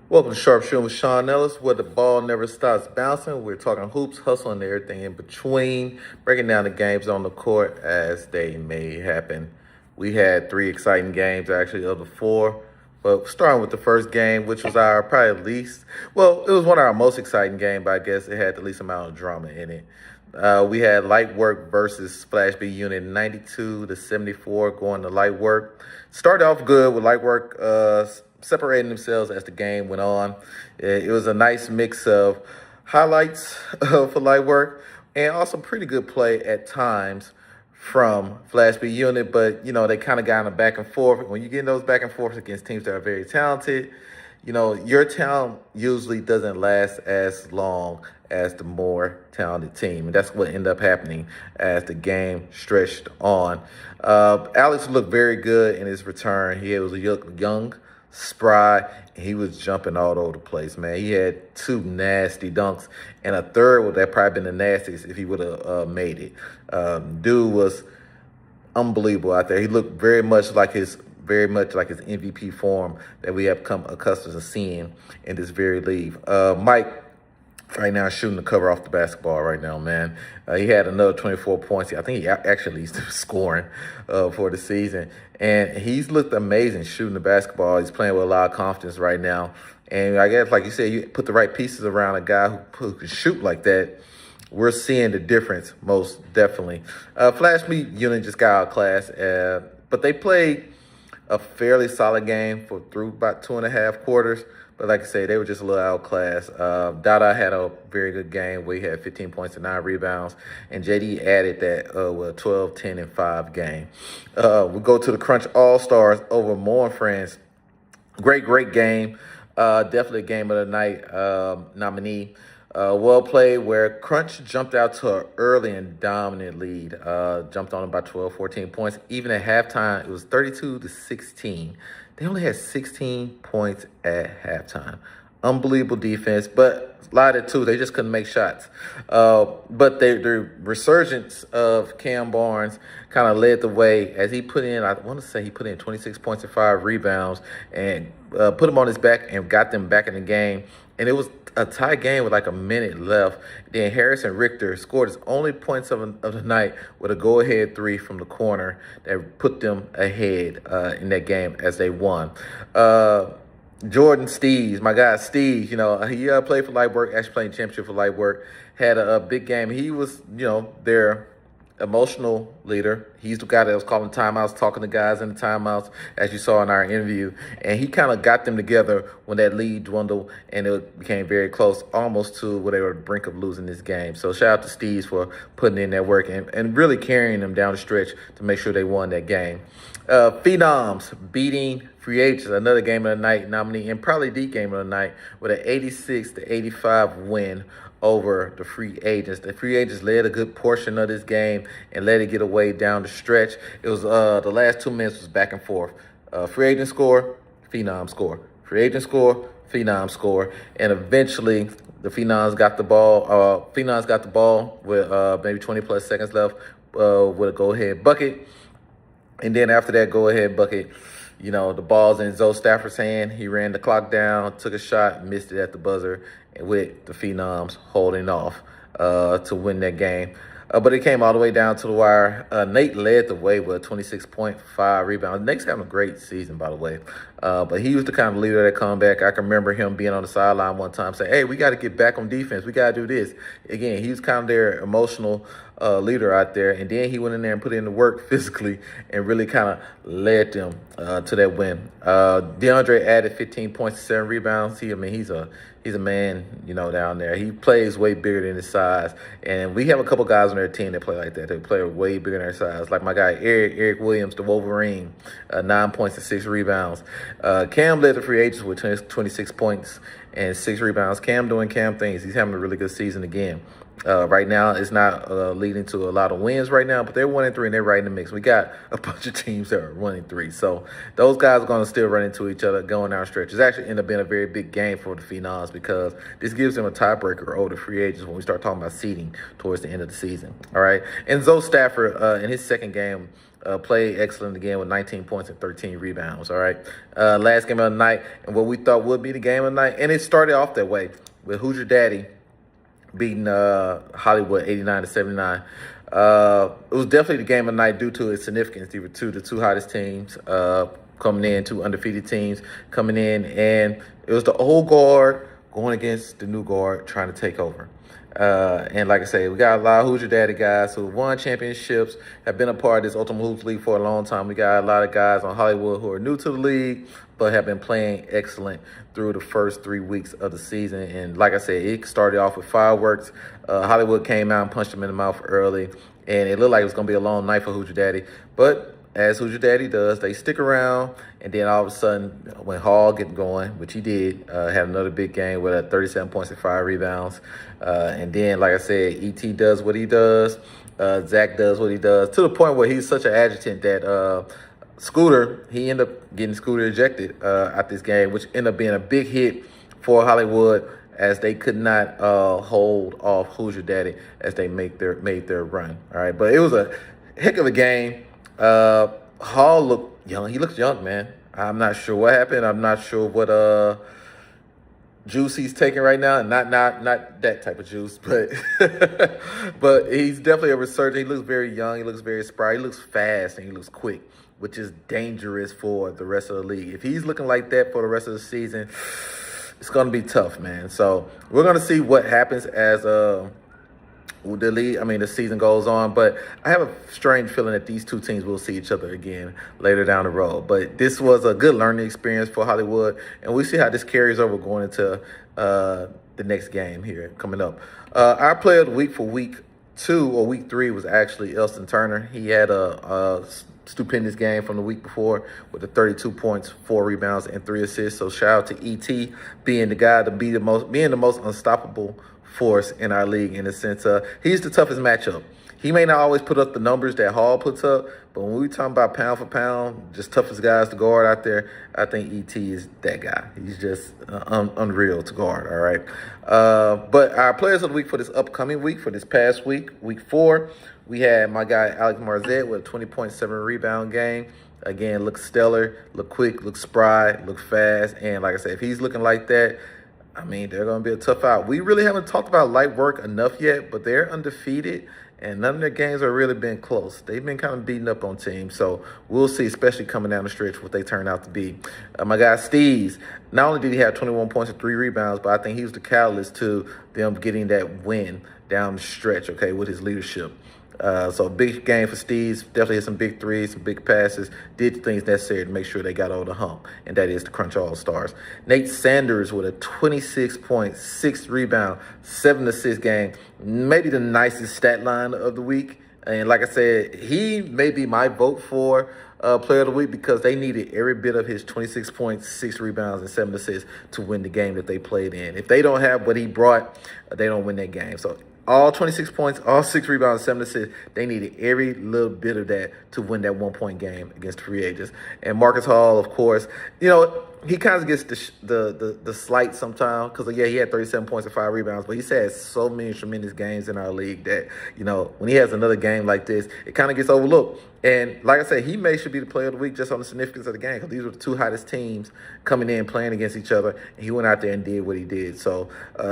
Welcome to Sharpshooting with Shuan Ellis, where the ball never stops bouncing. We're talking hoops, hustle, and everything in between, breaking down the games on the court as they may happen. We had three exciting games, actually, of the four. But starting with the first game, which was our probably least, well, it was one of our most exciting games, but I guess it had the least amount of drama in it. We had light work versus Splash B Unit 92-74 going to light work. Started off good with light work separating themselves as the game went on. It was a nice mix of highlights for light work and also pretty good play at times from Flash B Unit, but they kind of got in a back and forth. When you get in those back and forths against teams that are very talented, your talent usually doesn't last as long as the more talented team. And that's what ended up happening as the game stretched on. Alex looked very good in his return. He was a young, spry, and he was jumping all over the place, man. He had two nasty dunks, and a third would have probably been the nastiest if he would have made it. Dude was unbelievable out there. He looked very much like his MVP form that we have come accustomed to seeing in this very league. Mike right now shooting the cover off the basketball right now, man. He had another 24 points. I think he actually leads the scoring for the season. And he's looked amazing shooting the basketball. He's playing with a lot of confidence right now. And I guess, like you said, you put the right pieces around a guy who can shoot like that. We're seeing the difference, most definitely. Flash B Unit just got outclassed, but they played a fairly solid game through about 2.5 quarters. But like I say, they were just a little outclassed. Dada had a very good game where he had 15 points and 9 rebounds. And JD added that with a 12, 10, and 5 game. We go to the Crunch All-Stars over Moore and Friends. Great game. Definitely a game of the night nominee. Well played where Crunch jumped out to an early and dominant lead. Jumped on about 12, 14 points. Even at halftime, it was 32-16. They only had 16 points at halftime. Unbelievable defense, but a lot of it too, they just couldn't make shots. But the resurgence of Cam Barnes kind of led the way as he put in, I want to say he put in 26 points and 5 rebounds and put him on his back and got them back in the game. And it was a tie game with like a minute left. Then Harrison Richter scored his only points of the night with a go-ahead 3 from the corner that put them ahead in that game as they won. Jordan Steves, my guy Steve, he played for Light Work, actually playing championship for Light Work, had a big game. He was, their emotional leader. He's the guy that was calling timeouts, talking to guys in the timeouts, as you saw in our interview. And he kind of got them together when that lead dwindled and it became very close, almost to where they were at the brink of losing this game. So shout out to Steves for putting in that work and really carrying them down the stretch to make sure they won that game. Phenoms beating Free Agents, another game of the night nominee, and probably the game of the night with an 86-85 win over the Free Agents. The Free Agents led a good portion of this game and let it get away down the stretch. It was the last 2 minutes was back and forth. Free Agent score, Phenom score. Free Agent score, Phenom score. And eventually the Phenoms got the ball. Phenoms got the ball with maybe 20 plus seconds left with a go-ahead bucket. And then after that go-ahead bucket, the ball's in Zoe Stafford's hand. He ran the clock down, took a shot, missed it at the buzzer, with the Phenoms holding off to win that game. But it came all the way down to the wire. Nate led the way with a 26.5 rebounds. Nate's having a great season, by the way. But he was the kind of leader that come back. I can remember him being on the sideline one time saying, hey, we got to get back on defense. We got to do this. Again, he was kind of their emotional leader out there. And then he went in there and put in the work physically and really kind of led them to that win. DeAndre added 15 points and 7 rebounds. He's a man, down there. He plays way bigger than his size. And we have a couple guys on their team that play like that. They play way bigger than their size. Like my guy, Eric Williams, the Wolverine, 9 points and 6 rebounds. Cam led the Free Agents with 26 points and 6 rebounds. Cam doing Cam things. He's having a really good season again. Right now, it's not leading to a lot of wins right now, but they're 1-3 and they're right in the mix. We got a bunch of teams that are 1-3, so those guys are going to still run into each other going down stretch. It's actually ended up being a very big game for the Phenoms because this gives them a tiebreaker over the free agents when we start talking about seeding towards the end of the season. All right, and Zoe Stafford in his second game played excellent again with 19 points and 13 rebounds. All right, last game of the night, and what we thought would be the game of the night, and it started off that way with Who's Your Daddy beating Hollywood 89-79. It was definitely the game of the night due to its significance. They were the two hottest teams coming in, two undefeated teams coming in, and it was the old guard going against the new guard trying to take over. And like I say, we got a lot of Who's Your Daddy guys who won championships, have been a part of this Ultimate Hoops League for a long time. We got a lot of guys on Hollywood who are new to the league, but have been playing excellent through the first 3 weeks of the season. And like I said, it started off with fireworks. Hollywood came out and punched them in the mouth early, and it looked like it was going to be a long night for Who's Your Daddy. But as Who's Your Daddy does, they stick around, and then all of a sudden, when Hall get going, which he did, had another big game with 37 points and 5 rebounds. And then, like I said, E.T. does what he does. Zach does what he does, to the point where he's such an adjutant that Scooter, he ended up getting Scooter ejected at this game, which ended up being a big hit for Hollywood as they could not hold off Who's Your Daddy as they made their run. All right, but it was a heck of a game. Hall looked young. He looks young, man. I'm not sure what happened. I'm not sure what juice he's taking right now, and not that type of juice, but but he's definitely a resurgent. He looks very young. He looks very spry. He looks fast and he looks quick, which is dangerous for the rest of the league. If he's looking like that for the rest of the season, it's going to be tough, man. So we're going to see what happens as the season goes on, but I have a strange feeling that these two teams will see each other again later down the road. But this was a good learning experience for Hollywood, and we see how this carries over going into the next game here coming up. Our player of the week for week 2 or week 3 was actually Elston Turner. He had a stupendous game from the week before with the 32 points, 4 rebounds, and 3 assists. So shout out to E.T. being the guy to being the most unstoppable force in our league, in the sense he's the toughest matchup. He may not always put up the numbers that Hall puts up, but when we talking about pound for pound, just toughest guys to guard out there, I think E.T. is that guy. He's just unreal to guard, all right? But our players of the week for this upcoming week, for this past week, week 4, we had my guy Alex Marzette with a 20.7 rebound game. Again, looks stellar, look quick, look spry, look fast, and like I said, if he's looking like that, I mean, they're going to be a tough out. We really haven't talked about light work enough yet, but they're undefeated, and none of their games have really been close. They've been kind of beating up on teams, so we'll see, especially coming down the stretch, what they turn out to be. My guy Steves, not only did he have 21 points and 3 rebounds, but I think he was the catalyst to them getting that win down the stretch, okay, with his leadership. So big game for Steves. Definitely had some big threes, some big passes. Did things necessary to make sure they got over the hump, and that is to crunch all-stars. Nate Sanders with a 26.6 rebound, 7 assist game. Maybe the nicest stat line of the week. And like I said, he may be my vote for player of the week because they needed every bit of his 26.6 rebounds and 7 assists to win the game that they played in. If they don't have what he brought, they don't win that game. So all 26 points, all 6 rebounds, 7 assists. They needed every little bit of that to win that 1-point game against the free agents. And Marcus Hall, of course, he kind of gets the slight sometimes because, yeah, he had 37 points and 5 rebounds, but he's had so many tremendous games in our league that, when he has another game like this, it kind of gets overlooked. And like I said, he should be the player of the week just on the significance of the game because these were the 2 hottest teams coming in playing against each other, and he went out there and did what he did. So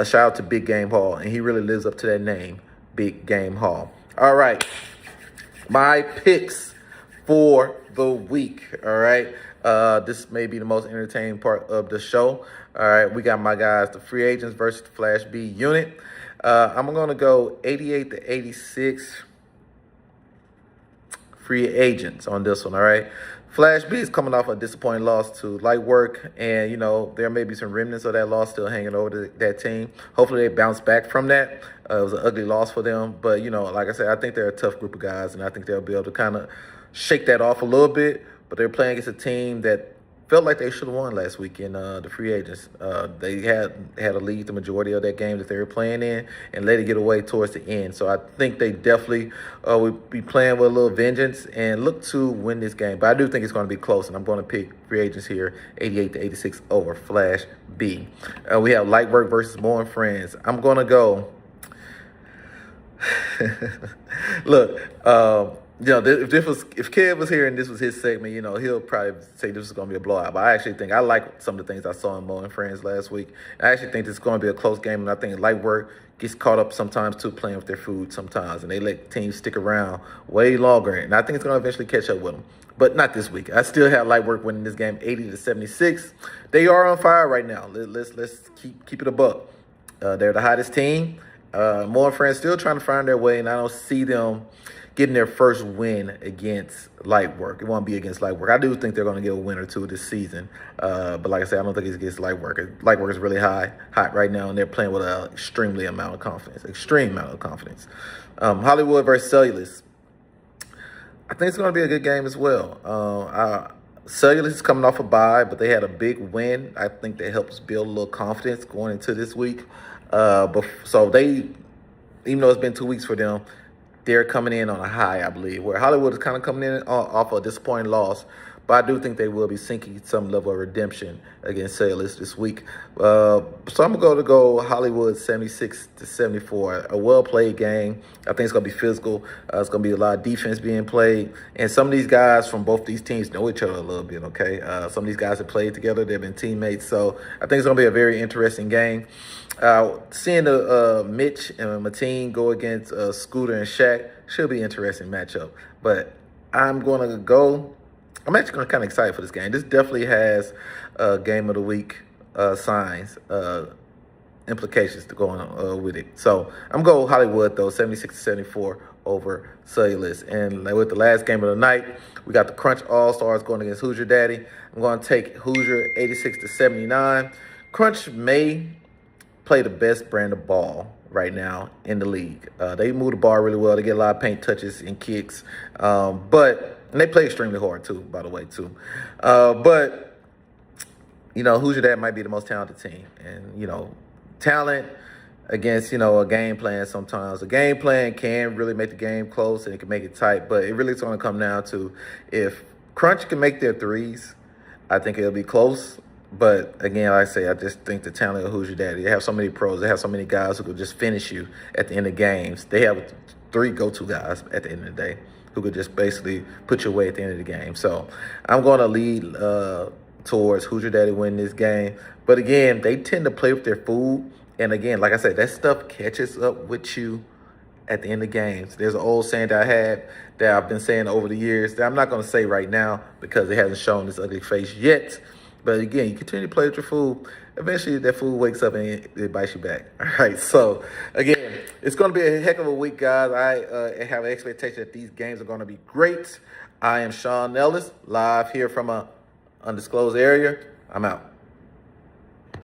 shout out to Big Game Hall, and he really lives up to that name, Big Game Hall. All right, my picks for the week, all right? This may be the most entertaining part of the show. All right, we got my guys, the free agents versus the Flash B unit. I'm going to go 88-86 free agents on this one, all right? Flash B is coming off a disappointing loss to Light Work, and, there may be some remnants of that loss still hanging over that team. Hopefully they bounce back from that. It was an ugly loss for them, but, like I said, I think they're a tough group of guys, and I think they'll be able to kind of shake that off a little bit, but they're playing against a team that felt like they should have won last week in the free agents. They had a lead the majority of that game that they were playing in and let it get away towards the end. So I think they definitely would be playing with a little vengeance and look to win this game. But I do think it's going to be close, and I'm going to pick free agents here, 88-86 over Flash B. We have Light Work versus More and Friends. I'm going to go. Look, if Kev was here and this was his segment, he'll probably say this is going to be a blowout. But I actually think I like some of the things I saw in Mo and Friends last week. I actually think this is going to be a close game, and I think Light Work gets caught up sometimes too playing with their food sometimes, and they let teams stick around way longer. And I think it's going to eventually catch up with them, but not this week. I still have Light Work winning this game, 80-76. They are on fire right now. Let's keep it a buck. They're the hottest team. More and Friends still trying to find their way, and I don't see them getting their first win against Light Work. It won't be against Light Work. I do think they're going to get a win or two this season. But like I said, I don't think it's against Light Work. Light Work is really hot right now, and they're playing with an extreme amount of confidence. Hollywood versus Cellulose. I think it's going to be a good game as well. Cellulose is coming off a bye, but they had a big win. I think that helps build a little confidence going into this week. So they, even though it's been 2 weeks for them, they're coming in on a high, I believe, where Hollywood is kind of coming in off a disappointing loss. But I do think they will be sinking some level of redemption against Ellis this week. So I'm going to go Hollywood 76-74. A well-played game. I think it's going to be physical. It's going to be a lot of defense being played. And some of these guys from both these teams know each other a little bit, okay? Some of these guys have played together. They've been teammates. So I think it's going to be a very interesting game. Seeing Mitch and Mateen go against Scooter and Shaq should be an interesting matchup. But I'm actually kind of excited for this game. This definitely has game of the week signs, implications to go on with it. So I'm going Hollywood, though, 76-74 over Cellulose. And with the last game of the night, we got the Crunch All-Stars going against Hoosier Daddy. I'm going to take Hoosier 86-79. Crunch may play the best brand of ball right now in the league. They move the ball really well. They get a lot of paint touches and kicks. And they play extremely hard, too, by the way, too. But Hoosier Dad might be the most talented team. And, talent against, a game plan sometimes. A game plan can really make the game close and it can make it tight. But it really is going to come down to if Crunch can make their threes, I think it'll be close. But, again, like I say, I just think the talent of Hoosier Daddy, they have so many pros. They have so many guys who could just finish you at the end of games. They have 3 go-to guys at the end of the day who could just basically put you away at the end of the game. So I'm going to lead towards Hoosier Daddy winning this game. But, again, they tend to play with their food. And, again, like I said, that stuff catches up with you at the end of games. There's an old saying that I had that I've been saying over the years that I'm not going to say right now because it hasn't shown its ugly face yet. But, again, you continue to play with your food. Eventually, that food wakes up and it bites you back. All right. So, again, it's going to be a heck of a week, guys. I have an expectation that these games are going to be great. I am Shuan Ellis, live here from an undisclosed area. I'm out.